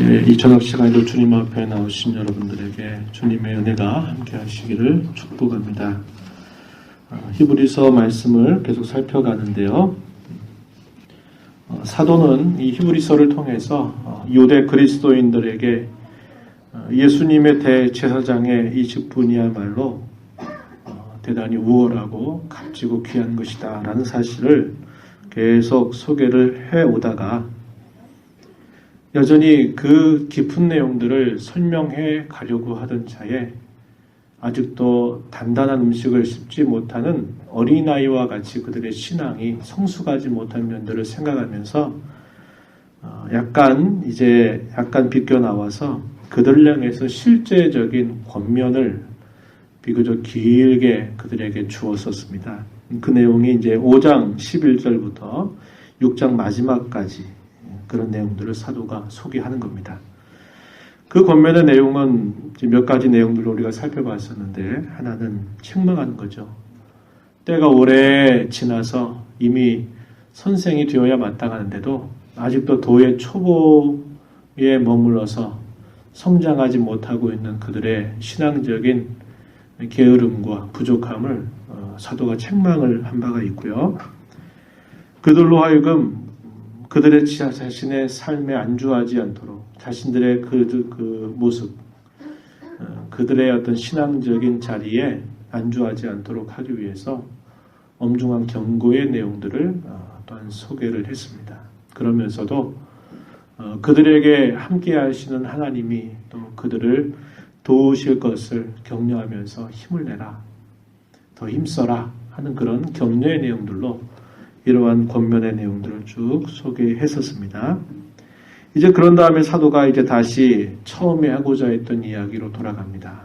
이 저녁 시간에도 주님 앞에 나오신 여러분들에게 주님의 은혜가 함께 하시기를 축복합니다. 히브리서 말씀을 계속 살펴가는데요. 사도는 이 히브리서를 통해서 유대 그리스도인들에게 예수님의 대제사장의 이 직분이야말로 대단히 우월하고 값지고 귀한 것이다 라는 사실을 계속 소개를 해오다가 여전히 그 깊은 내용들을 설명해 가려고 하던 차에 아직도 단단한 음식을 씹지 못하는 어린아이와 같이 그들의 신앙이 성숙하지 못한 면들을 생각하면서 약간 비껴 나와서 그들을 향해서 실제적인 권면을 비교적 길게 그들에게 주었었습니다. 그 내용이 이제 5장 11절부터 6장 마지막까지 그런 내용들을 사도가 소개하는 겁니다. 그 권면의 내용은 몇 가지 내용들을 우리가 살펴봤었는데 하나는 책망하는 거죠. 때가 오래 지나서 이미 선생이 되어야 마땅하는데도 아직도 도의 초보에 머물러서 성장하지 못하고 있는 그들의 신앙적인 게으름과 부족함을 사도가 책망을 한 바가 있고요. 그들로 하여금 그들의 자신의 삶에 안주하지 않도록 자신들의 그 모습, 그들의 어떤 신앙적인 자리에 안주하지 않도록 하기 위해서 엄중한 경고의 내용들을 또한 소개를 했습니다. 그러면서도 그들에게 함께 하시는 하나님이 또 그들을 도우실 것을 격려하면서 힘을 내라, 더 힘써라 하는 그런 격려의 내용들로 이러한 권면의 내용들을 쭉 소개했었습니다. 이제 그런 다음에 사도가 이제 다시 처음에 하고자 했던 이야기로 돌아갑니다.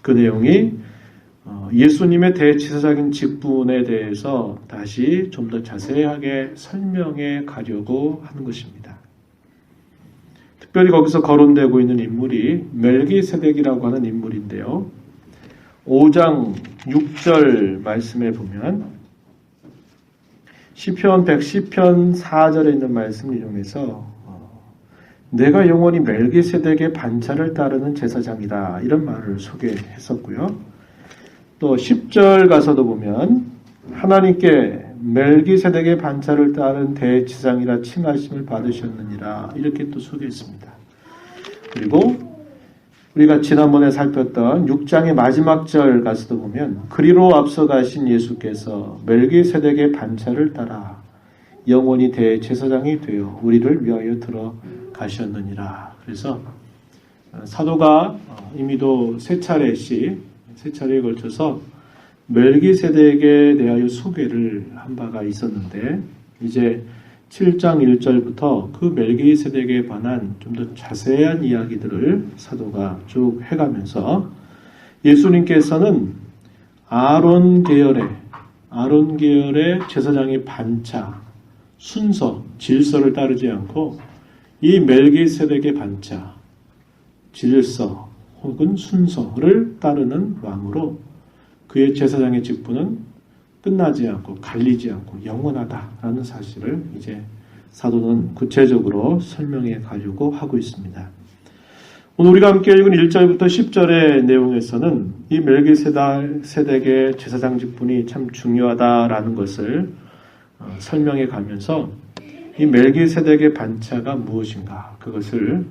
그 내용이 예수님의 대제사장인 직분에 대해서 다시 좀 더 자세하게 설명해 가려고 하는 것입니다. 특별히 거기서 거론되고 있는 인물이 멜기세덱이라고 하는 인물인데요. 5장 6절 말씀에 보면 시편 110편 4절에 있는 말씀을 인용해서 내가 영원히 멜기세덱의 반차를 따르는 제사장이다 이런 말을 소개했었고요. 또 10절 가서도 보면 하나님께 멜기세덱의 반차를 따른 대제사장이라 칭하심을 받으셨느니라 이렇게 또 소개했습니다. 그리고 우리가 지난번에 살폈던 6장의 마지막 절 가서도 보면 그리로 앞서 가신 예수께서 멜기세덱의 반차를 따라 영원히 대제사장이 되어 우리를 위하여 들어가셨느니라. 그래서 사도가 이미도 세 차례에 걸쳐서 멜기세덱에 대하여 소개를 한 바가 있었는데 이제 7장 1절부터 그 멜기세덱에 관한 좀 더 자세한 이야기들을 사도가 쭉 해가면서 예수님께서는 아론 계열의 제사장의 반차, 순서, 질서를 따르지 않고 이 멜기세덱의 반차, 질서 혹은 순서를 따르는 왕으로 그의 제사장의 직분은 끝나지 않고 갈리지 않고 영원하다라는 사실을 이제 사도는 구체적으로 설명해 가려고 하고 있습니다. 오늘 우리가 함께 읽은 1절부터 10절의 내용에서는 이 멜기세덱의 제사장 직분이 참 중요하다라는 것을 설명해 가면서 이 멜기세덱의 반차가 무엇인가 그것을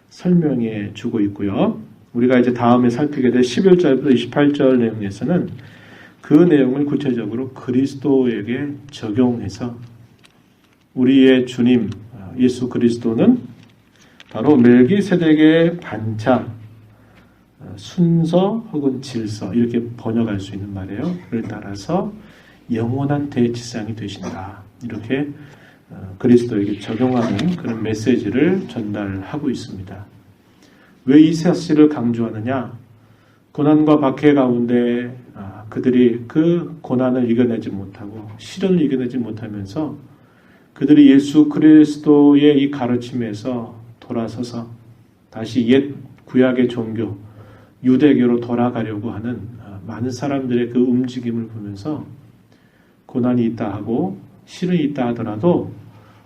설명해 주고 있고요. 우리가 이제 다음에 살피게 될 11절부터 28절 내용에서는 그 내용을 구체적으로 그리스도에게 적용해서 우리의 주님 예수 그리스도는 바로 멜기세덱의 반차, 순서 혹은 질서 이렇게 번역할 수 있는 말이에요. 그를 따라서 영원한 대제사장이 되신다. 이렇게 그리스도에게 적용하는 그런 메시지를 전달하고 있습니다. 왜 이 사실을 강조하느냐? 고난과 박해 가운데 그들이 그 고난을 이겨내지 못하고 시련을 이겨내지 못하면서 그들이 예수 그리스도의 이 가르침에서 돌아서서 다시 옛 구약의 종교 유대교로 돌아가려고 하는 많은 사람들의 그 움직임을 보면서 고난이 있다 하고 시련이 있다 하더라도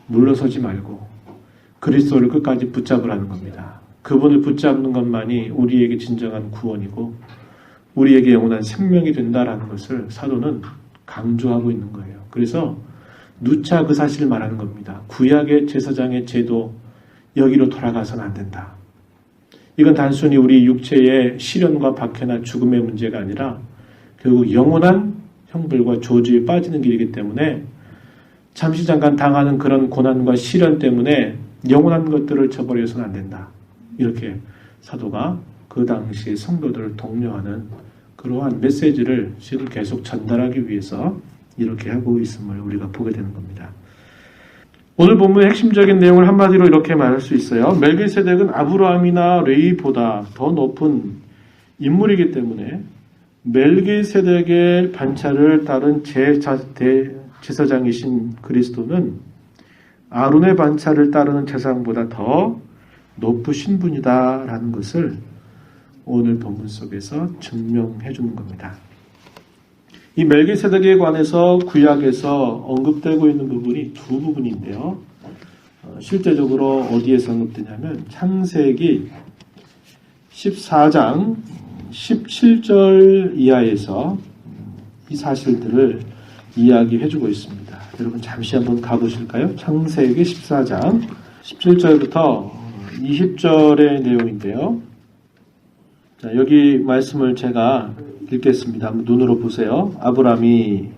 물러서지 말고 그리스도를 끝까지 붙잡으라는 겁니다. 그분을 붙잡는 것만이 우리에게 진정한 구원이고 우리에게 영원한 생명이 된다라는 것을 사도는 강조하고 있는 거예요. 그래서 누차 그 사실을 말하는 겁니다. 구약의 제사장의 제도 여기로 돌아가서는 안 된다. 이건 단순히 우리 육체의 시련과 박해나 죽음의 문제가 아니라 결국 영원한 형벌과 저주에 빠지는 길이기 때문에 잠시 잠깐 당하는 그런 고난과 시련 때문에 영원한 것들을 저버려서는 안 된다. 이렇게 사도가 그 당시의 성도들을 독려하는 그러한 메시지를 지금 계속 전달하기 위해서 이렇게 하고 있음을 우리가 보게 되는 겁니다. 오늘 본문의 핵심적인 내용을 한마디로 이렇게 말할 수 있어요. 멜기세덱은 아브라함이나 레위보다 더 높은 인물이기 때문에 멜기세덱의 반차를 따른 제사장이신 그리스도는 아론의 반차를 따르는 제사장보다 더 높으신 분이다라는 것을 오늘 본문 속에서 증명해 주는 겁니다. 이 멜기세덱에 관해서 구약에서 언급되고 있는 부분이 두 부분인데요. 실제적으로 어디에서 언급되냐면 창세기 14장 17절 이하에서 이 사실들을 이야기해 주고 있습니다. 여러분 잠시 한번 가보실까요? 창세기 14장 17절부터 20절의 내용인데요. 자, 여기 말씀을 제가 읽겠습니다. 한번 눈으로 보세요. 아브람이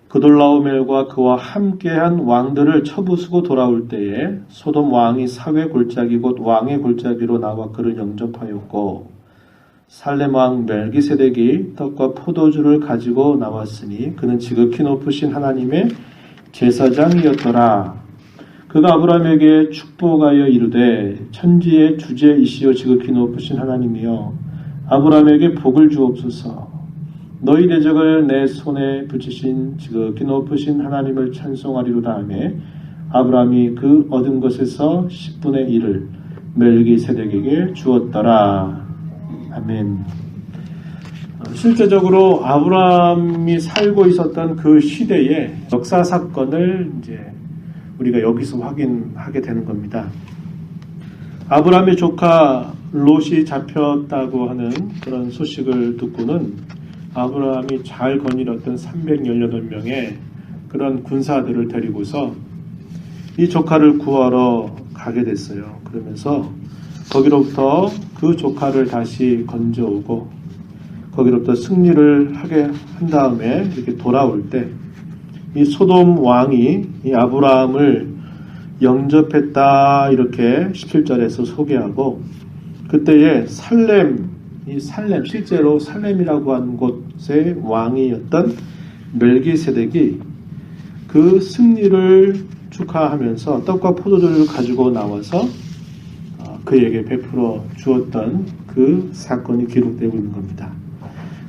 그돌라오멜과 그와 함께한 왕들을 쳐부수고 돌아올 때에 소돔 왕이 사회 골짜기 곧 왕의 골짜기로 나와 그를 영접하였고 살렘 왕 멜기세덱이 떡과 포도주를 가지고 나왔으니 그는 지극히 높으신 하나님의 제사장이었더라. 그가 아브라함에게 축복하여 이르되 천지의 주제이시오 지극히 높으신 하나님이여 아브라함에게 복을 주옵소서. 너희 대적을 내 손에 붙이신 지극히 높으신 하나님을 찬송하리로다 하며 아브라함이 그 얻은 것에서 10분의 1을 멜기세덱에게 주었더라. 아멘. 실제적으로 아브라함이 살고 있었던 그 시대의 역사 사건을 이제 우리가 여기서 확인하게 되는 겁니다. 아브라함의 조카 롯이 잡혔다고 하는 그런 소식을 듣고는 아브라함이 잘 거느렸던 318명의 그런 군사들을 데리고서 이 조카를 구하러 가게 됐어요. 그러면서 거기로부터 그 조카를 다시 건져오고 거기로부터 승리를 하게 한 다음에 이렇게 돌아올 때 이 소돔 왕이 이 아브라함을 영접했다 이렇게 17절에서 소개하고 그때에 이 살렘 실제로 살렘이라고 하는 곳의 왕이었던 멜기세덱이 그 승리를 축하하면서 떡과 포도주를 가지고 나와서 그에게 베풀어 주었던 그 사건이 기록되고 있는 겁니다.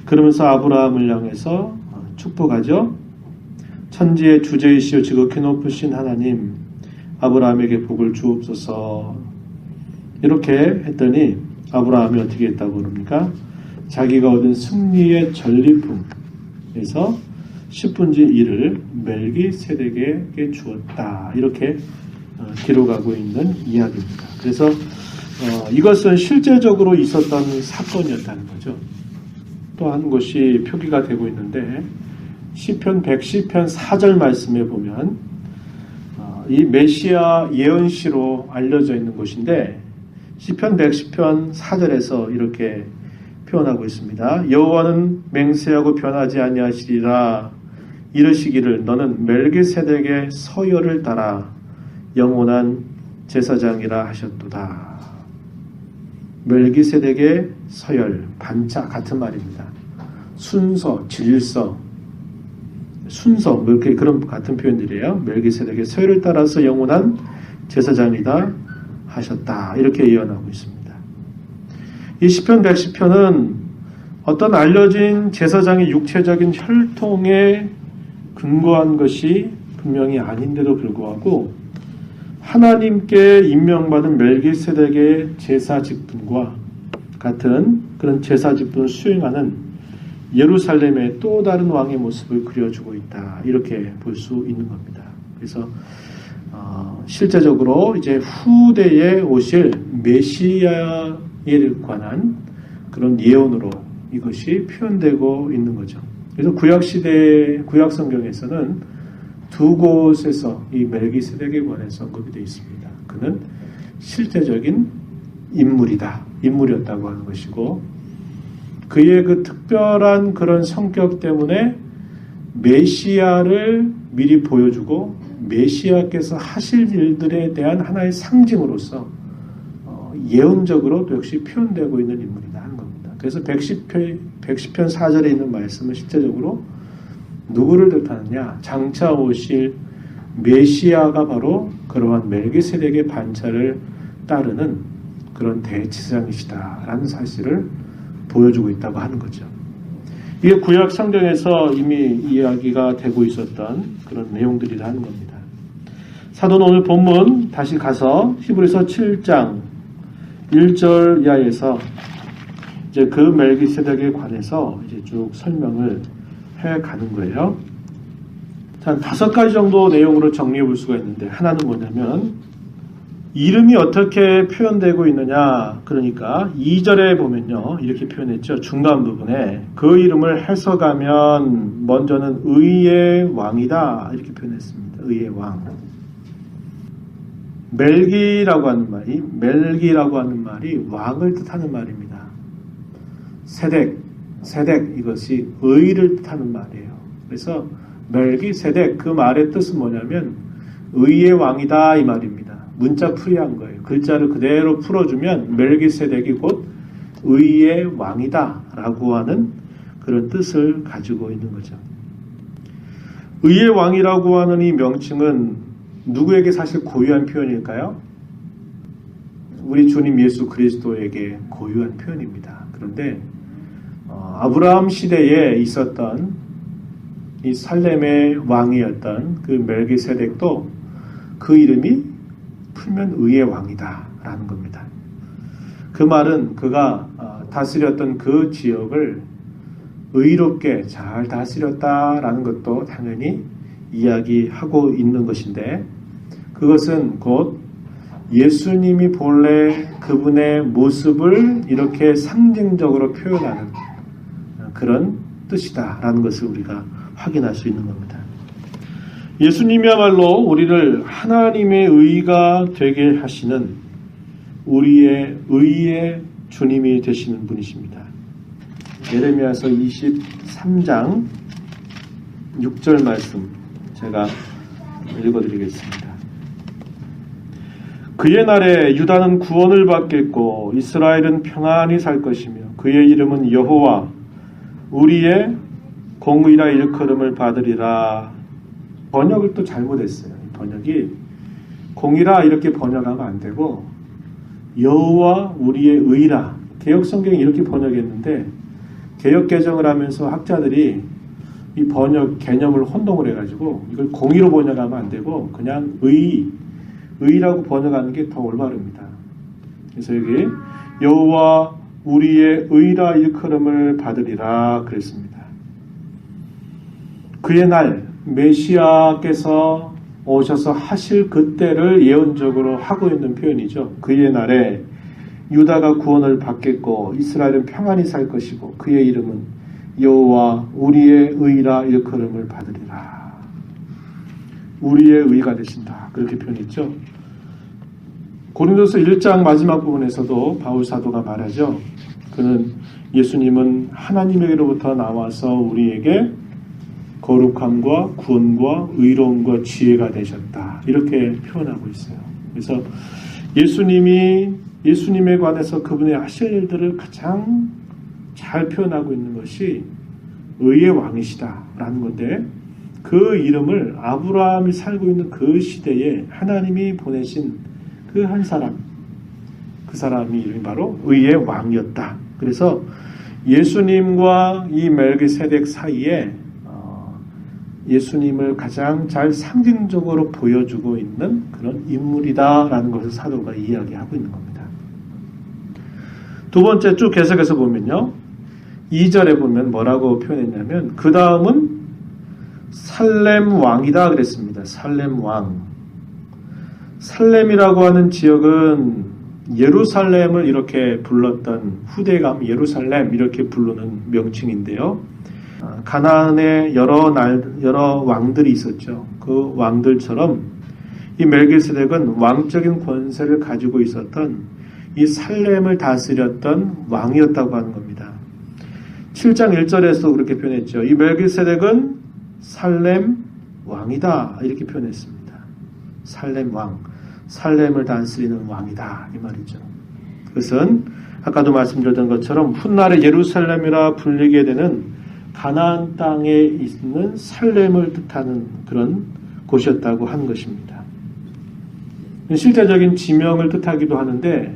그러면서 아브라함을 향해서 축복하죠. 천지의 주제이시오 지극히 높으신 하나님 아브라함에게 복을 주옵소서. 이렇게 했더니 아브라함이 어떻게 했다고 그럽니까? 자기가 얻은 승리의 전리품에서 10분의 1을 멜기세덱에게 주었다. 이렇게 기록하고 있는 이야기입니다. 그래서 이것은 실제적으로 있었던 사건이었다는 거죠. 또 한 것이 표기가 되고 있는데 시편 110편 4절 말씀에 보면 이 메시아 예언시로 알려져 있는 것인데 시편 110편 4절에서 이렇게 표현하고 있습니다. 여호와는 맹세하고 변하지 아니하시리라. 이르시기를 너는 멜기세덱의 서열을 따라 영원한 제사장이라 하셨도다. 멜기세덱의 서열, 반차 같은 말입니다. 순서, 질서, 순서 이렇게 그런 같은 표현들이에요. 멜기세덱의 서열을 따라서 영원한 제사장이다 하셨다. 이렇게 예언하고 있습니다. 이 시편 110편은 어떤 알려진 제사장의 육체적인 혈통에 근거한 것이 분명히 아닌데도 불구하고 하나님께 임명받은 멜기세덱의 제사 직분과 같은 그런 제사 직분을 수행하는 예루살렘의 또 다른 왕의 모습을 그려주고 있다. 이렇게 볼 수 있는 겁니다. 그래서 실제적으로 이제 후대에 오실 메시아에 관한 그런 예언으로 이것이 표현되고 있는 거죠. 그래서 구약 성경에서는 두 곳에서 이 멜기세덱에 관해서 언급이 되어 있습니다. 그는 실제적인 인물이었다고 하는 것이고, 그의 그 특별한 그런 성격 때문에 메시아를 미리 보여주고 메시아께서 하실 일들에 대한 하나의 상징으로서 예언적으로 또 역시 표현되고 있는 인물이다 하는 겁니다. 그래서 110편 4절에 있는 말씀은 실제적으로 누구를 뜻하느냐? 장차 오실 메시아가 바로 그러한 멜기세덱의 반차를 따르는 그런 대제사장이시다라는 사실을 보여주고 있다고 하는 거죠. 이게 구약 성경에서 이미 이야기가 되고 있었던 그런 내용들이라 하는 겁니다. 사도는 오늘 본문 다시 가서 히브리서 7장 1절 이하에서 이제 그 멜기세덱에 관해서 이제 쭉 설명을 해 가는 거예요. 한 5가지 정도 내용으로 정리해 볼 수가 있는데, 하나는 뭐냐면 이름이 어떻게 표현되고 있느냐. 그러니까 2절에 보면요, 이렇게 표현했죠. 중간 부분에 그 이름을 해석하면 먼저는 의의 왕이다 이렇게 표현했습니다. 의의 왕. 멜기라고 하는 말이 왕을 뜻하는 말입니다. 세덱 이것이 의를 뜻하는 말이에요. 그래서 멜기세덱, 그 말의 뜻은 뭐냐면 의의 왕이다 이 말입니다. 문자 풀이한 거예요. 글자를 그대로 풀어주면 멜기세덱이 곧 의의 왕이다 라고 하는 그런 뜻을 가지고 있는 거죠. 의의 왕이라고 하는 이 명칭은 누구에게 사실 고유한 표현일까요? 우리 주님 예수 그리스도에게 고유한 표현입니다. 그런데 아브라함 시대에 있었던 이 살렘의 왕이었던 그 멜기세덱도 그 이름이 풀면 의의 왕이다 라는 겁니다. 그 말은 그가 다스렸던 그 지역을 의롭게 잘 다스렸다라는 것도 당연히 이야기하고 있는 것인데, 그것은 곧 예수님이 본래 그분의 모습을 이렇게 상징적으로 표현하는 그런 뜻이다라는 것을 우리가 확인할 수 있는 겁니다. 예수님이야말로 우리를 하나님의 의가 되게 하시는 우리의 의의 주님이 되시는 분이십니다. 예레미야서 23장 6절 말씀 제가 읽어드리겠습니다. 그의 날에 유다는 구원을 받겠고 이스라엘은 평안히 살 것이며 그의 이름은 여호와 우리의 공의라 일컬음을 받으리라. 번역을 또 잘못했어요. 번역이 공의라 이렇게 번역하면 안 되고 여호와 우리의 의라, 개역성경이 이렇게 번역했는데 개역 개정을 하면서 학자들이 이 번역 개념을 혼동을 해가지고 이걸 공의로 번역하면 안 되고 그냥 의라고 번역하는 게 더 올바릅니다. 그래서 여기 여호와 우리의 의라 일컬음을 받으리라 그랬습니다. 그의 날 메시아께서 오셔서 하실 그때를 예언적으로 하고 있는 표현이죠. 그의 날에 유다가 구원을 받겠고 이스라엘은 평안히 살 것이고 그의 이름은 여호와 우리의 의라 일컬음을 받으리라. 우리의 의가 되신다. 그렇게 표현했죠. 고린도서 1장 마지막 부분에서도 바울 사도가 말하죠. 그는 예수님은 하나님에게로부터 나와서 우리에게 거룩함과 구원과 의로움과 지혜가 되셨다. 이렇게 표현하고 있어요. 그래서 예수님에 관해서 그분의 하실 일들을 가장 잘 표현하고 있는 것이 의의 왕이시다라는 건데, 그 이름을 아브라함이 살고 있는 그 시대에 하나님이 보내신 그 한 사람, 그 사람이 이름이 바로 의의 왕이었다. 그래서 예수님과 이 멜기세덱 사이에 예수님을 가장 잘 상징적으로 보여주고 있는 그런 인물이다라는 것을 사도가 이야기하고 있는 겁니다. 두 번째 쭉 계속해서 보면요. 2절에 보면 뭐라고 표현했냐면 그 다음은 살렘 왕이다 그랬습니다. 살렘 왕. 살렘이라고 하는 지역은 예루살렘을 이렇게 불렀던 후대감 예루살렘 이렇게 부르는 명칭인데요. 가나안에 여러 왕들이 있었죠. 그 왕들처럼 이 멜기세덱은 왕적인 권세를 가지고 있었던 이 살렘을 다스렸던 왕이었다고 하는 겁니다. 7장 1절에서 그렇게 표현했죠. 이 멜기세덱은 살렘 왕이다 이렇게 표현했습니다. 살렘 왕, 살렘을 다스리는 왕이다 이 말이죠. 그것은 아까도 말씀드렸던 것처럼 훗날에 예루살렘이라 불리게 되는 가나안 땅에 있는 살렘을 뜻하는 그런 곳이었다고 하는 것입니다. 실제적인 지명을 뜻하기도 하는데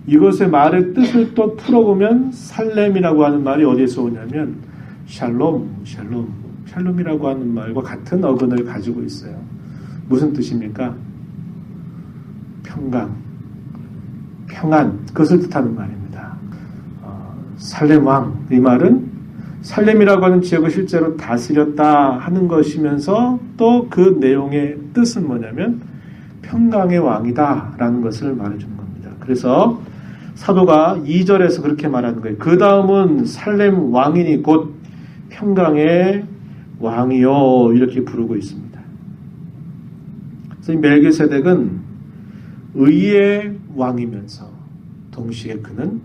이것의 말의 뜻을 또 풀어보면 살렘이라고 하는 말이 어디에서 오냐면 샬롬이라고 하는 말과 같은 어근을 가지고 있어요. 무슨 뜻입니까? 평안, 그것을 뜻하는 말입니다. 살렘 왕, 이 말은 살렘이라고 하는 지역을 실제로 다스렸다 하는 것이면서 또 그 내용의 뜻은 뭐냐면 평강의 왕이다 라는 것을 말해주는 겁니다. 그래서 사도가 2절에서 그렇게 말하는 거예요. 그 다음은 살렘 왕이니 곧 평강의 왕이요 이렇게 부르고 있습니다. 그래서 이 멜기세덱은 의의 왕이면서 동시에 그는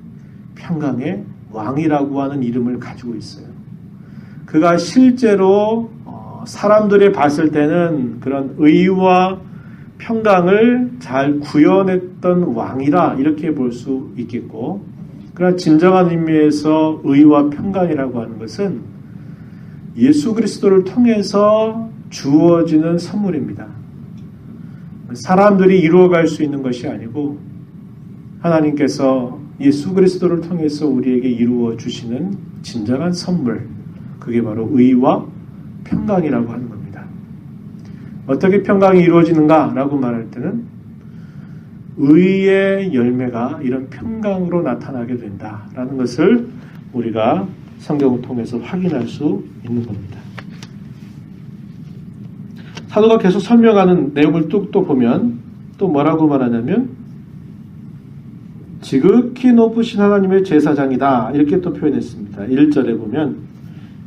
평강의 왕이라고 하는 이름을 가지고 있어요. 그가 실제로 사람들이 봤을 때는 그런 의와 평강을 잘 구현했던 왕이라 이렇게 볼 수 있겠고, 그러나 진정한 의미에서 의와 평강이라고 하는 것은 예수 그리스도를 통해서 주어지는 선물입니다. 사람들이 이루어갈 수 있는 것이 아니고 하나님께서 예수 그리스도를 통해서 우리에게 이루어 주시는 진정한 선물, 그게 바로 의와 평강이라고 하는 겁니다. 어떻게 평강이 이루어지는가라고 말할 때는 의의 열매가 이런 평강으로 나타나게 된다라는 것을 우리가 성경을 통해서 확인할 수 있는 겁니다. 사도가 계속 설명하는 내용을 뚝 보면 또 뭐라고 말하냐면 지극히 높으신 하나님의 제사장이다 이렇게 또 표현했습니다. 1절에 보면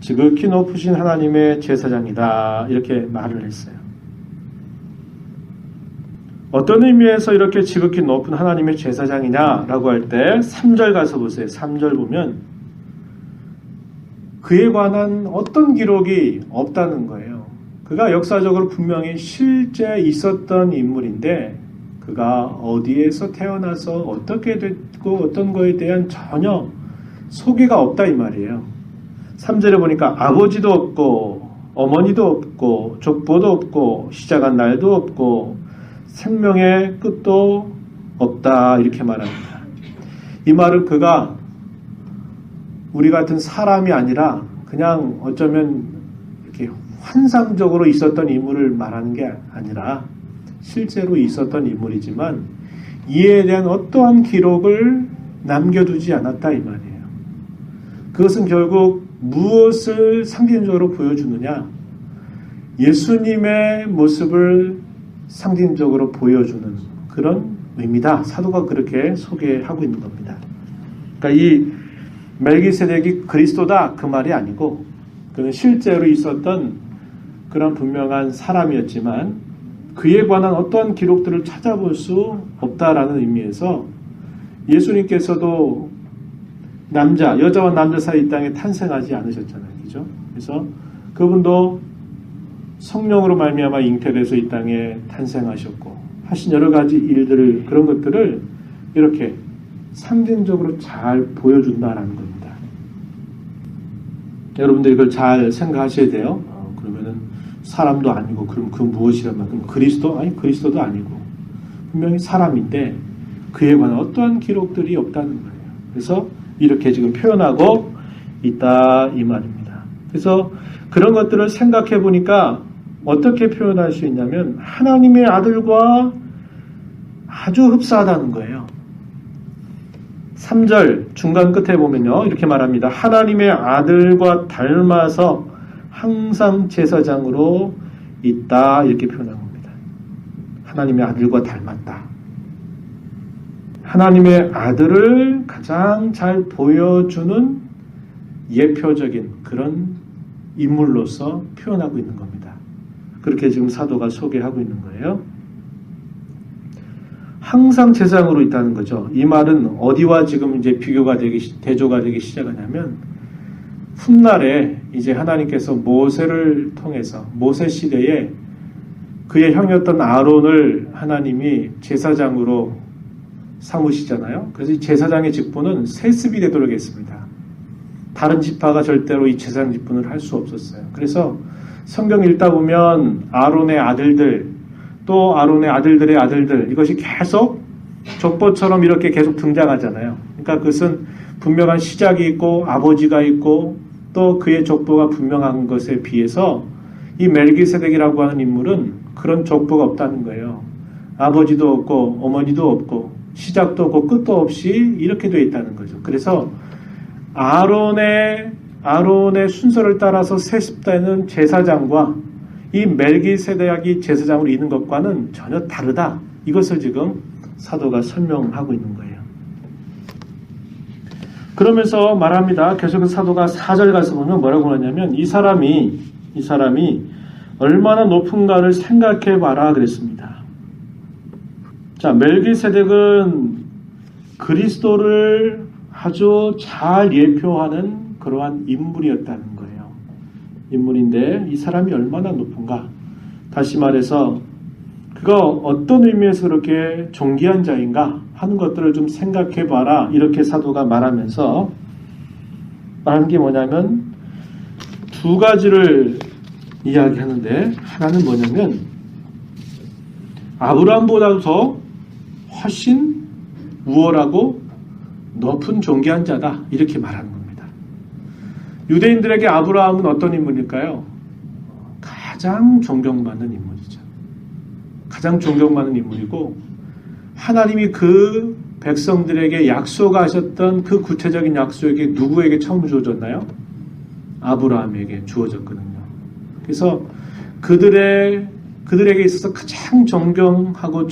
지극히 높으신 하나님의 제사장이다 이렇게 말을 했어요. 어떤 의미에서 이렇게 지극히 높은 하나님의 제사장이냐라고 할 때 3절 가서 보세요. 3절 보면 그에 관한 어떤 기록이 없다는 거예요. 그가 역사적으로 분명히 실제 있었던 인물인데 그가 어디에서 태어나서 어떻게 됐고 어떤 거에 대한 전혀 소개가 없다 이 말이에요. 3절에 보니까 아버지도 없고 어머니도 없고 족보도 없고 시작한 날도 없고 생명의 끝도 없다 이렇게 말합니다. 이 말은 그가 우리 같은 사람이 아니라 그냥 어쩌면 이렇게 환상적으로 있었던 인물을 말하는 게 아니라 실제로 있었던 인물이지만 이에 대한 어떠한 기록을 남겨두지 않았다 이 말이에요. 그것은 결국 무엇을 상징적으로 보여주느냐? 예수님의 모습을 상징적으로 보여주는 그런 의미다. 사도가 그렇게 소개하고 있는 겁니다. 그러니까 이 멜기세덱이 그리스도다 그 말이 아니고 그는 실제로 있었던 그런 분명한 사람이었지만 그에 관한 어떠한 기록들을 찾아볼 수 없다라는 의미에서 예수님께서도 여자와 남자 사이 이 땅에 탄생하지 않으셨잖아요. 그죠? 그래서 그분도 성령으로 말미암아 잉태돼서 이 땅에 탄생하셨고 하신 여러 가지 일들을 그런 것들을 이렇게 상징적으로 잘 보여준다라는 겁니다. 여러분들 이걸 잘 생각하셔야 돼요. 그러면은 사람도 아니고 그럼 그 무엇이란 말? 그럼 그리스도? 아니 그리스도도 아니고 분명히 사람인데 그에 관한 어떠한 기록들이 없다는 거예요. 그래서 이렇게 지금 표현하고 있다 이 말입니다. 그래서 그런 것들을 생각해 보니까 어떻게 표현할 수 있냐면 하나님의 아들과 아주 흡사하다는 거예요. 3절 중간 끝에 보면요 이렇게 말합니다. 하나님의 아들과 닮아서 항상 제사장으로 있다 이렇게 표현한 겁니다. 하나님의 아들과 닮았다. 하나님의 아들을 가장 잘 보여주는 예표적인 그런 인물로서 표현하고 있는 겁니다. 그렇게 지금 사도가 소개하고 있는 거예요. 항상 제사장으로 있다는 거죠. 이 말은 어디와 지금 이제 대조가 되기 시작하냐면 훗날에 이제 하나님께서 모세를 통해서 모세 시대에 그의 형이었던 아론을 하나님이 제사장으로 삼으시잖아요. 그래서 이 제사장의 직분은 세습이 되도록 했습니다. 다른 지파가 절대로 이 제사장 직분을 할 수 없었어요. 그래서 성경 읽다 보면 아론의 아들들 또 아론의 아들들의 아들들 이것이 계속 족보처럼 이렇게 계속 등장하잖아요. 그러니까 그것은 분명한 시작이 있고 아버지가 있고 또 그의 족보가 분명한 것에 비해서 이 멜기세덱이라고 하는 인물은 그런 족보가 없다는 거예요. 아버지도 없고 어머니도 없고 시작도 없고 끝도 없이 이렇게 되어 있다는 거죠. 그래서 아론의 순서를 따라서 세습되는 제사장과 이 멜기세덱이 제사장으로 있는 것과는 전혀 다르다. 이것을 지금 사도가 설명하고 있는 거예요. 그러면서 말합니다. 계속해서 사도가 4절 가서 보면 뭐라고 하냐면 이 사람이 얼마나 높은가를 생각해 봐라 그랬습니다. 자, 멜기세덱은 그리스도를 아주 잘 예표하는 그러한 인물이었다는 거예요. 인물인데 이 사람이 얼마나 높은가? 다시 말해서 그가 어떤 의미에서 그렇게 존귀한 자인가 하는 것들을 좀 생각해 봐라. 이렇게 사도가 말하면서 말하는 게 뭐냐면 두 가지를 이야기하는데 하나는 뭐냐면 아브라함보다도 더 훨씬 우월하고 높은 존귀한 자다. 이렇게 말하는 겁니다. 유대인들에게 아브라함은 어떤 인물일까요? 가장 존경받는 인물이죠. 가장 존경받는 인물이고 하나님이 그 백성들에게 약속하셨던 그 구체적인 약속이 누구에게 처음 주어졌나요? 아브라함에게 주어졌거든요. 그래서 그들에게 있어서 가장 존경하고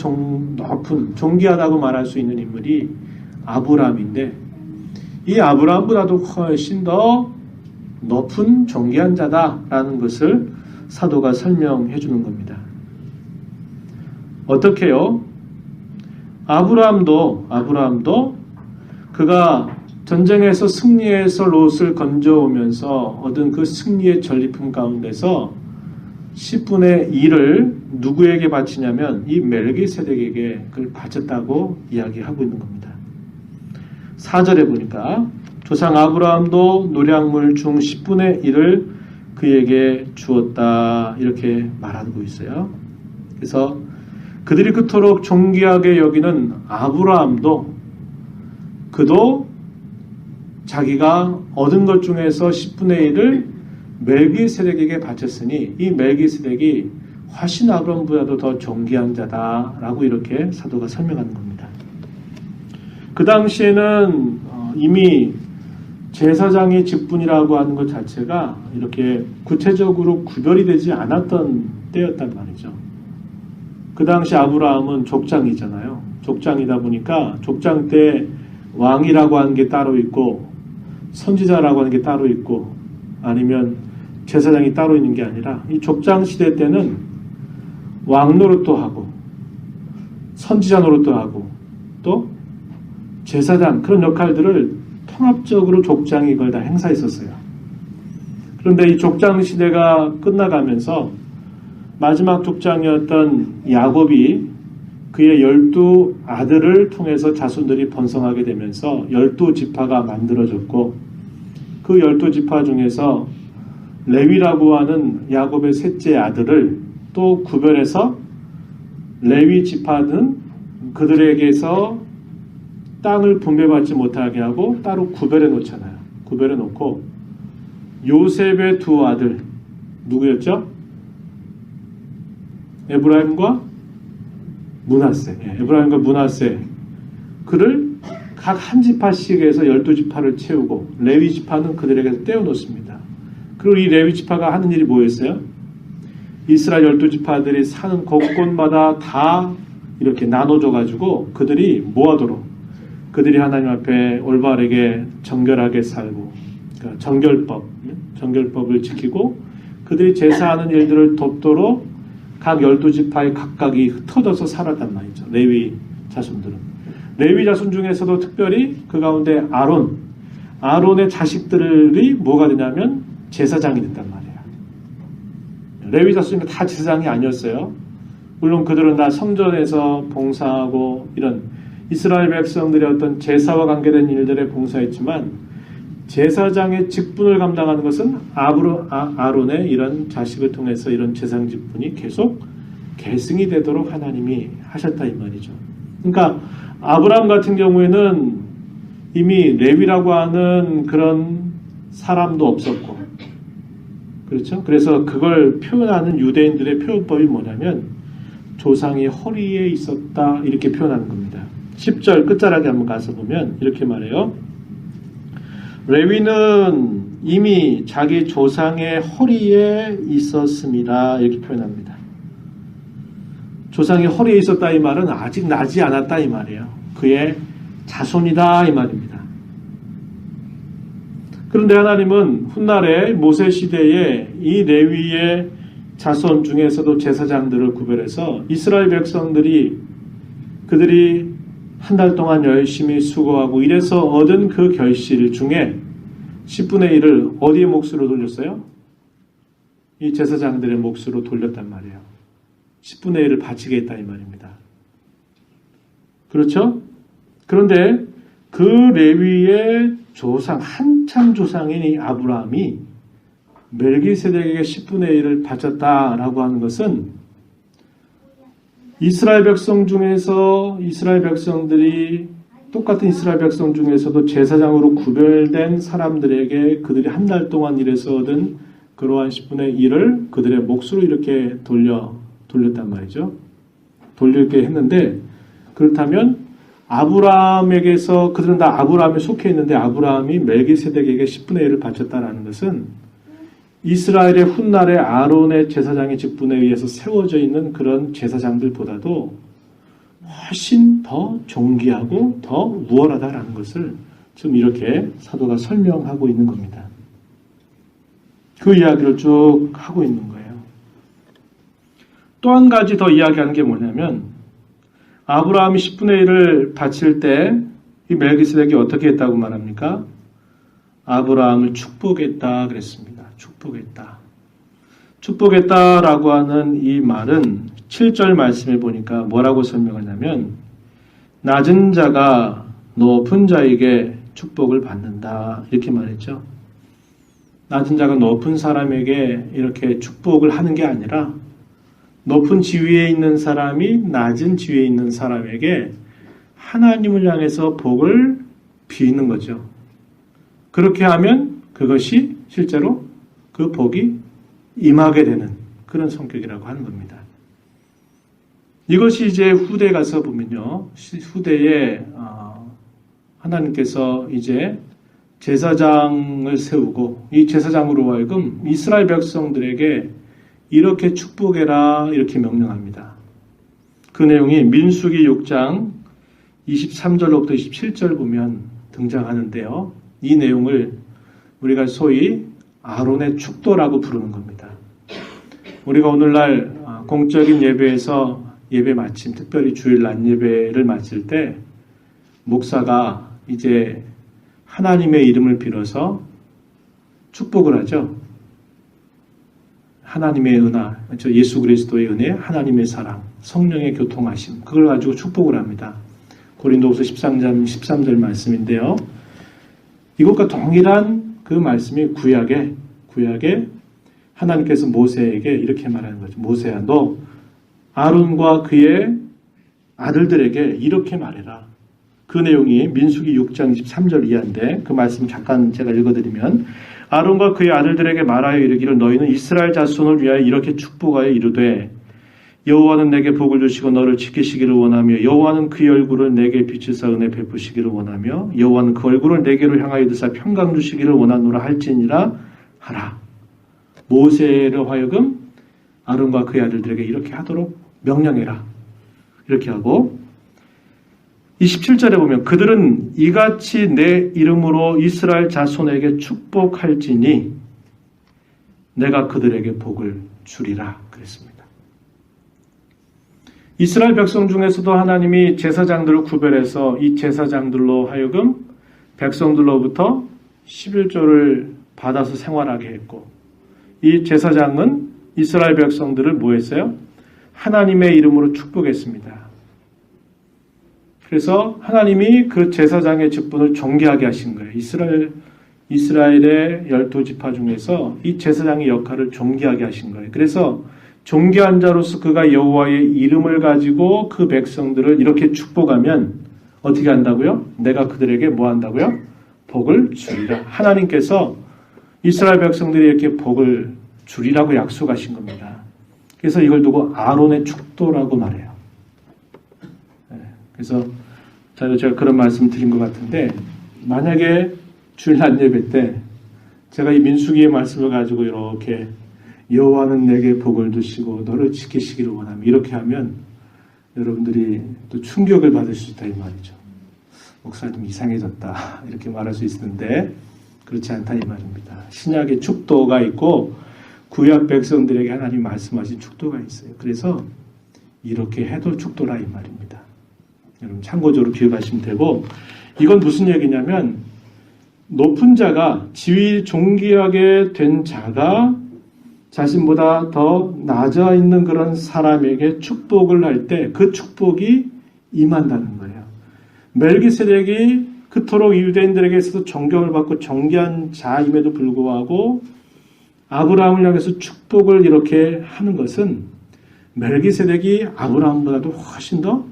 높은 존귀하다고 말할 수 있는 인물이 아브라함인데 이 아브라함보다도 훨씬 더 높은 존귀한 자다라는 것을 사도가 설명해 주는 겁니다. 어떻게요? 아브라함도 그가 전쟁에서 승리해서 롯을 건져오면서 얻은 그 승리의 전리품 가운데서 10분의 1을 누구에게 바치냐면 이 멜기세덱에게 그걸 바쳤다고 이야기하고 있는 겁니다. 4절에 보니까 조상 아브라함도 노량물 중 10분의 1을 그에게 주었다 이렇게 말하고 있어요. 그래서 그들이 그토록 존귀하게 여기는 아브라함도 그도 자기가 얻은 것 중에서 10분의 1을 멜기세덱에게 바쳤으니 이 멜기세덱이 훨씬 아브라함보다도 더 존귀한 자다라고 이렇게 사도가 설명하는 겁니다. 그 당시에는 이미 제사장의 직분이라고 하는 것 자체가 이렇게 구체적으로 구별이 되지 않았던 때였단 말이죠. 그 당시 아브라함은 족장이잖아요. 족장이다 보니까 족장 때 왕이라고 하는 게 따로 있고 선지자라고 하는 게 따로 있고 아니면 제사장이 따로 있는 게 아니라 이 족장 시대 때는 왕 노릇도 하고 선지자 노릇도 하고 또 제사장 그런 역할들을 통합적으로 족장이 이걸 다 행사했었어요. 그런데 이 족장 시대가 끝나가면서 마지막 족장이었던 야곱이 그의 12 아들을 통해서 자손들이 번성하게 되면서 12지파가 만들어졌고 그 12지파 중에서 레위라고 하는 야곱의 셋째 아들을 또 구별해서 레위 지파는 그들에게서 땅을 분배받지 못하게 하고 따로 구별해 놓잖아요. 구별해 놓고 요셉의 두 아들 누구였죠? 에브라임과 므낫세. 에브라임과 므낫세. 그를 각 한 지파씩에서 12지파를 채우고 레위 지파는 그들에게서 떼어놓습니다. 그리고 이 레위 지파가 하는 일이 뭐였어요? 이스라엘 12지파들이 사는 곳곳마다 다 이렇게 나눠줘가지고 그들이 모아도록 그들이 하나님 앞에 올바르게 정결하게 살고 그러니까 정결법을 지키고 그들이 제사하는 일들을 돕도록 각 12지파에 각각이 흩어져서 살았단 말이죠. 레위 자손들은. 레위 자손 중에서도 특별히 그 가운데 아론의 자식들이 뭐가 되냐면 제사장이 됐단 말이에요. 레위 자손이 다 제사장이 아니었어요. 물론 그들은 다 성전에서 봉사하고 이런 이스라엘 백성들의 어떤 제사와 관계된 일들에 봉사했지만 제사장의 직분을 감당하는 것은 아론의 이런 자식을 통해서 이런 제사장 직분이 계속 계승이 되도록 하나님이 하셨다 이 말이죠. 그러니까 아브라함 같은 경우에는 이미 레위라고 하는 그런 사람도 없었고 그렇죠? 그래서 그걸 표현하는 유대인들의 표현법이 뭐냐면 조상이 허리에 있었다 이렇게 표현하는 겁니다. 10절 끝자락에 한번 가서 보면 이렇게 말해요. 레위는 이미 자기 조상의 허리에 있었습니다. 이렇게 표현합니다. 조상이 허리에 있었다 이 말은 아직 나지 않았다 이 말이에요. 그의 자손이다 이 말입니다. 그런데 하나님은 훗날에 모세 시대에 이 레위의 자손 중에서도 제사장들을 구별해서 이스라엘 백성들이 그들이 한 달 동안 열심히 수고하고 이래서 얻은 그 결실 중에 10분의 1을 어디의 몫으로 돌렸어요? 이 제사장들의 몫으로 돌렸단 말이에요. 10분의 1을 바치게 했다 이 말입니다. 그렇죠? 그런데 그 레위의 조상, 한참 조상인 이 아브라함이 멜기세덱에게 10분의 1을 바쳤다라고 하는 것은 이스라엘 백성 중에서 이스라엘 백성들이 똑같은 이스라엘 백성 중에서도 제사장으로 구별된 사람들에게 그들이 한 달 동안 일해서 얻은 그러한 10분의 1을 그들의 몫으로 이렇게 돌렸단 말이죠. 돌리게 했는데 그렇다면 아브라함에게서 그들은 다 아브라함에 속해 있는데 아브라함이 멜기세덱에게 10분의 1을 바쳤다라는 것은 이스라엘의 훗날에 아론의 제사장의 직분에 의해서 세워져 있는 그런 제사장들보다도 훨씬 더 존귀하고 더 우월하다라는 것을 지금 이렇게 사도가 설명하고 있는 겁니다. 그 이야기를 쭉 하고 있는 거예요. 또 한 가지 더 이야기하는 게 뭐냐면 아브라함이 10분의 1을 바칠 때 이 멜기세덱이 어떻게 했다고 말합니까? 아브라함을 축복했다 그랬습니다. 축복했다. 축복했다라고 하는 이 말은 7절 말씀에 보니까 뭐라고 설명하냐면 낮은 자가 높은 자에게 축복을 받는다 이렇게 말했죠. 낮은 자가 높은 사람에게 이렇게 축복을 하는 게 아니라 높은 지위에 있는 사람이 낮은 지위에 있는 사람에게 하나님을 향해서 복을 비는 거죠. 그렇게 하면 그것이 실제로 그 복이 임하게 되는 그런 성격이라고 하는 겁니다. 이것이 이제 후대에 가서 보면요. 후대에 하나님께서 이제 제사장을 세우고 이 제사장으로 하여금 이스라엘 백성들에게 이렇게 축복해라 이렇게 명령합니다. 그 내용이 민수기 6장 23절로부터 27절 보면 등장하는데요. 이 내용을 우리가 소위 아론의 축도라고 부르는 겁니다. 우리가 오늘날 공적인 예배에서 예배 마침, 특별히 주일 낮 예배를 마칠 때 목사가 이제 하나님의 이름을 빌어서 축복을 하죠. 하나님의 은하, 예수 그리스도의 은혜, 하나님의 사랑, 성령의 교통하심, 그걸 가지고 축복을 합니다. 고린도후서 13절 말씀인데요. 이것과 동일한 그 말씀이 구약에 하나님께서 모세에게 이렇게 말하는 거죠. 모세야, 너 아론과 그의 아들들에게 이렇게 말해라. 그 내용이 민수기 6장 23절 이하인데 그 말씀 잠깐 제가 읽어드리면 아론과 그의 아들들에게 말하여 이르기를 너희는 이스라엘 자손을 위하여 이렇게 축복하여 이르되 여호와는 내게 복을 주시고 너를 지키시기를 원하며 여호와는 그의 얼굴을 내게 비추사 은혜 베푸시기를 원하며 여호와는 그 얼굴을 내게로 향하여 드사 평강 주시기를 원하노라 할지니라 하라. 모세를 하여금 아론과 그의 아들들에게 이렇게 하도록 명령해라. 이렇게 하고 27절에 보면 그들은 이같이 내 이름으로 이스라엘 자손에게 축복할지니 내가 그들에게 복을 주리라 그랬습니다. 이스라엘 백성 중에서도 하나님이 제사장들을 구별해서 이 제사장들로 하여금 백성들로부터 11조를 받아서 생활하게 했고 이 제사장은 이스라엘 백성들을 뭐 했어요? 하나님의 이름으로 축복했습니다. 그래서 하나님이 그 제사장의 직분을 존귀하게 하신 거예요. 이스라엘의 12지파 중에서 이 제사장의 역할을 존귀하게 하신 거예요. 그래서 존귀한 자로서 그가 여호와의 이름을 가지고 그 백성들을 이렇게 축복하면 어떻게 한다고요? 내가 그들에게 뭐 한다고요? 복을 주리라. 하나님께서 이스라엘 백성들이 이렇게 복을 주리라고 약속하신 겁니다. 그래서 이걸 두고 아론의 축도라고 말해요. 그래서 제가 그런 말씀 드린 것 같은데 만약에 주일날 예배 때 제가 이 민수기의 말씀을 가지고 이렇게 여호와는 내게 복을 주시고 너를 지키시기를 원하며 이렇게 하면 여러분들이 또 충격을 받을 수 있다 이 말이죠. 목사님 이상해졌다 이렇게 말할 수 있는데 그렇지 않다 이 말입니다. 신약의 축도가 있고 구약 백성들에게 하나님 말씀하신 축도가 있어요. 그래서 이렇게 해도 축도라 이 말입니다. 여러분 참고적으로 기억하시면 되고 이건 무슨 얘기냐면 높은 자가 지위 존귀하게 된 자가 자신보다 더 낮아 있는 그런 사람에게 축복을 할 때 그 축복이 임한다는 거예요. 멜기세덱이 그토록 유대인들에게서도 존경을 받고 존귀한 자임에도 불구하고 아브라함을 향해서 축복을 이렇게 하는 것은 멜기세덱이 아브라함보다도 훨씬 더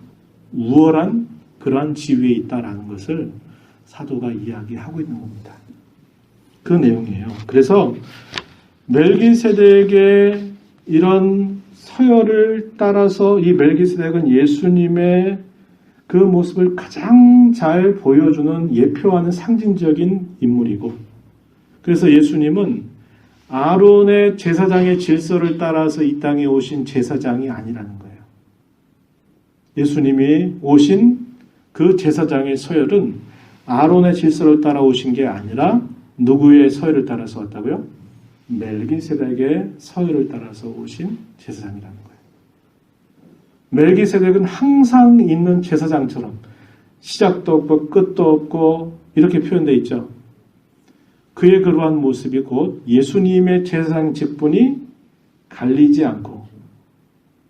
우월한 그러한 지위에 있다라는 것을 사도가 이야기하고 있는 겁니다. 그 내용이에요. 그래서 멜기세덱의 이런 서열을 따라서 이 멜기세덱은 예수님의 그 모습을 가장 잘 보여주는 예표하는 상징적인 인물이고 그래서 예수님은 아론의 제사장의 질서를 따라서 이 땅에 오신 제사장이 아니라는 거예요. 예수님이 오신 그 제사장의 서열은 아론의 질서를 따라 오신 게 아니라 누구의 서열을 따라서 왔다고요? 멜기세덱의 서열을 따라서 오신 제사장이라는 거예요. 멜기세덱은 항상 있는 제사장처럼 시작도 없고 끝도 없고 이렇게 표현되어 있죠. 그의 그러한 모습이 곧 예수님의 제사장 직분이 갈리지 않고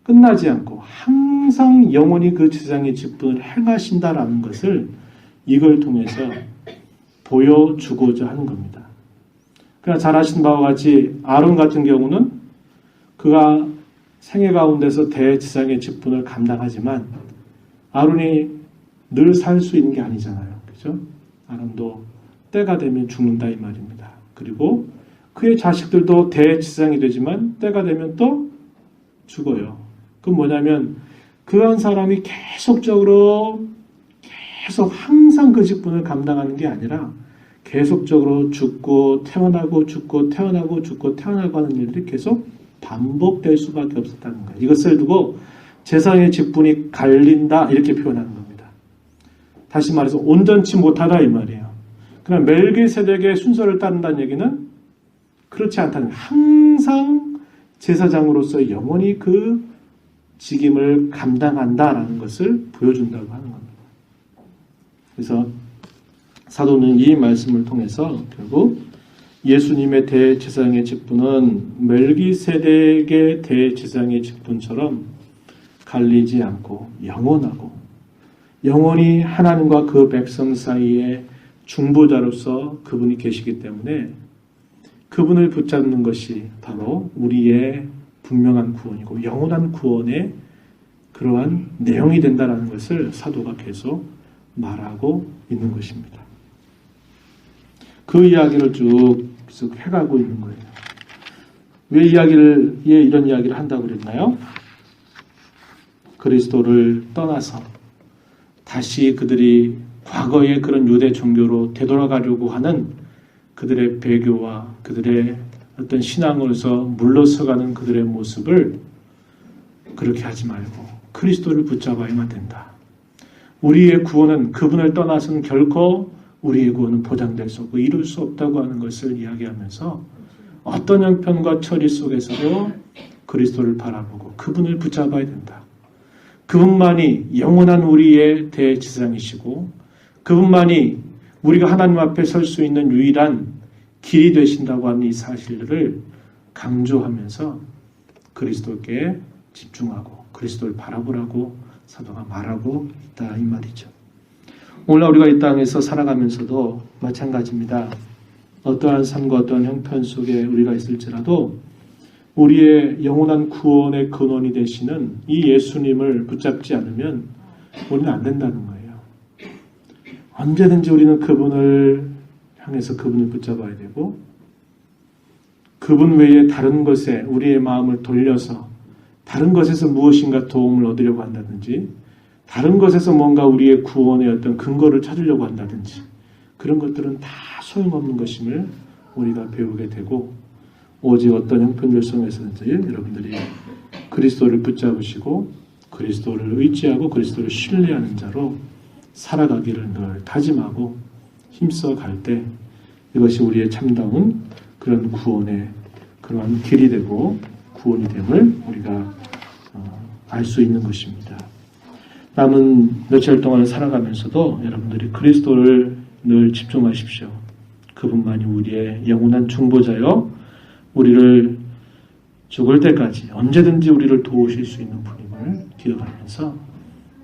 끝나지 않고 항상 영원히 그 제사장의 직분을 행하신다라는 것을 이걸 통해서 보여주고자 하는 겁니다. 그러나 잘 아시는 바와 같이 아론 같은 경우는 그가 생애 가운데서 대제사장의 직분을 감당하지만 아론이 늘 살 수 있는 게 아니잖아요. 그죠? 아론도 때가 되면 죽는다 이 말입니다. 그리고 그의 자식들도 대제사장이 되지만 때가 되면 또 죽어요. 그건 뭐냐면 그 한 사람이 계속적으로 계속 항상 그 직분을 감당하는 게 아니라 계속적으로 죽고 태어나고 죽고 태어나고 죽고 태어나고 하는 일들이 계속 반복될 수밖에 없었다는 거예요. 이것을 두고 제사장의 직분이 갈린다 이렇게 표현하는 겁니다. 다시 말해서 온전치 못하다 이 말이에요. 그러나 멜기세덱의 순서를 따른다는 얘기는 그렇지 않다는 거예요. 항상 제사장으로서 영원히 그 직임을 감당한다라는 것을 보여준다고 하는 겁니다. 그래서 사도는 이 말씀을 통해서 결국 예수님의 대제사장의 직분은 멜기세덱의 대제사장의 직분처럼 갈리지 않고 영원하고 영원히 하나님과 그 백성 사이에 중보자로서 그분이 계시기 때문에 그분을 붙잡는 것이 바로 우리의 분명한 구원이고 영원한 구원의 그러한 내용이 된다는 것을 사도가 계속 말하고 있는 것입니다. 그 이야기를 쭉 해가고 있는 거예요. 왜 이런 이야기를 한다고 그랬나요? 그리스도를 떠나서 다시 그들이 과거의 그런 유대 종교로 되돌아가려고 하는 그들의 배교와 그들의 어떤 신앙으로서 물러서가는 그들의 모습을 그렇게 하지 말고 그리스도를 붙잡아야만 된다. 우리의 구원은 그분을 떠나서는 결코 우리의 구원은 보장될 수 없고 이룰 수 없다고 하는 것을 이야기하면서 어떤 형편과 처리 속에서도 그리스도를 바라보고 그분을 붙잡아야 된다. 그분만이 영원한 우리의 대지상이시고 그분만이 우리가 하나님 앞에 설 수 있는 유일한 길이 되신다고 하는 이 사실을 강조하면서 그리스도께 집중하고 그리스도를 바라보라고 사도가 말하고 있다 이 말이죠. 오늘날 우리가 이 땅에서 살아가면서도 마찬가지입니다. 어떠한 삶과 어떠한 형편 속에 우리가 있을지라도 우리의 영원한 구원의 근원이 되시는 이 예수님을 붙잡지 않으면 우리는 안 된다는 거예요. 언제든지 우리는 그분을 향해서 그분을 붙잡아야 되고 그분 외에 다른 것에 우리의 마음을 돌려서 다른 것에서 무엇인가 도움을 얻으려고 한다든지 다른 것에서 뭔가 우리의 구원의 어떤 근거를 찾으려고 한다든지 그런 것들은 다 소용없는 것임을 우리가 배우게 되고 오직 어떤 형편들 속에서든지 여러분들이 그리스도를 붙잡으시고 그리스도를 의지하고 그리스도를 신뢰하는 자로 살아가기를 늘 다짐하고 힘써 갈 때 이것이 우리의 참다운 그런 구원의 그러한 길이 되고 구원이 됨을 우리가 알 수 있는 것입니다. 남은 며칠 동안 살아가면서도 여러분들이 그리스도를 늘 집중하십시오. 그분만이 우리의 영원한 중보자여 우리를 죽을 때까지 언제든지 우리를 도우실 수 있는 분임을 기억하면서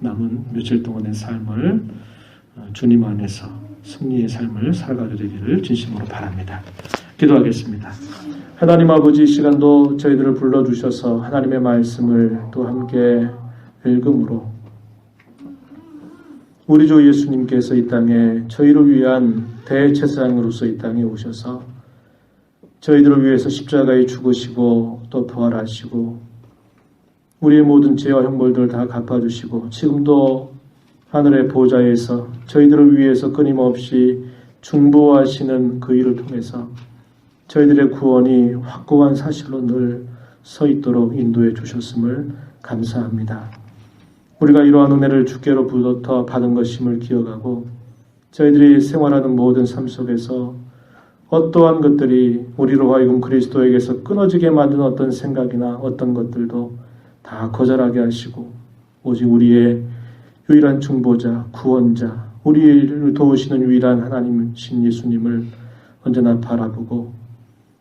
남은 며칠 동안의 삶을 주님 안에서 승리의 삶을 살아가게 되기를 진심으로 바랍니다. 기도하겠습니다. 하나님 아버지, 이 시간도 저희들을 불러주셔서 하나님의 말씀을 또 함께 읽음으로 우리 주 예수님께서 이 땅에 저희를 위한 대제사장으로서 이 땅에 오셔서 저희들을 위해서 십자가에 죽으시고 또 부활하시고 우리의 모든 죄와 형벌들을 다 갚아주시고 지금도 하늘의 보좌에서 저희들을 위해서 끊임없이 중보하시는 그 일을 통해서 저희들의 구원이 확고한 사실로 늘 서 있도록 인도해 주셨음을 감사합니다. 우리가 이러한 은혜를 주께로부터 받은 것임을 기억하고 저희들이 생활하는 모든 삶 속에서 어떠한 것들이 우리로 하여금 그리스도에게서 끊어지게 만드는 어떤 생각이나 어떤 것들도 다 거절하게 하시고 오직 우리의 유일한 중보자, 구원자, 우리를 도우시는 유일한 하나님이신 예수님을 언제나 바라보고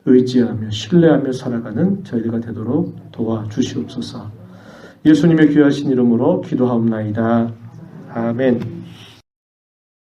의지하며 신뢰하며 살아가는 저희가 되도록 도와주시옵소서. 예수님의 귀하신 이름으로 기도하옵나이다. 아멘.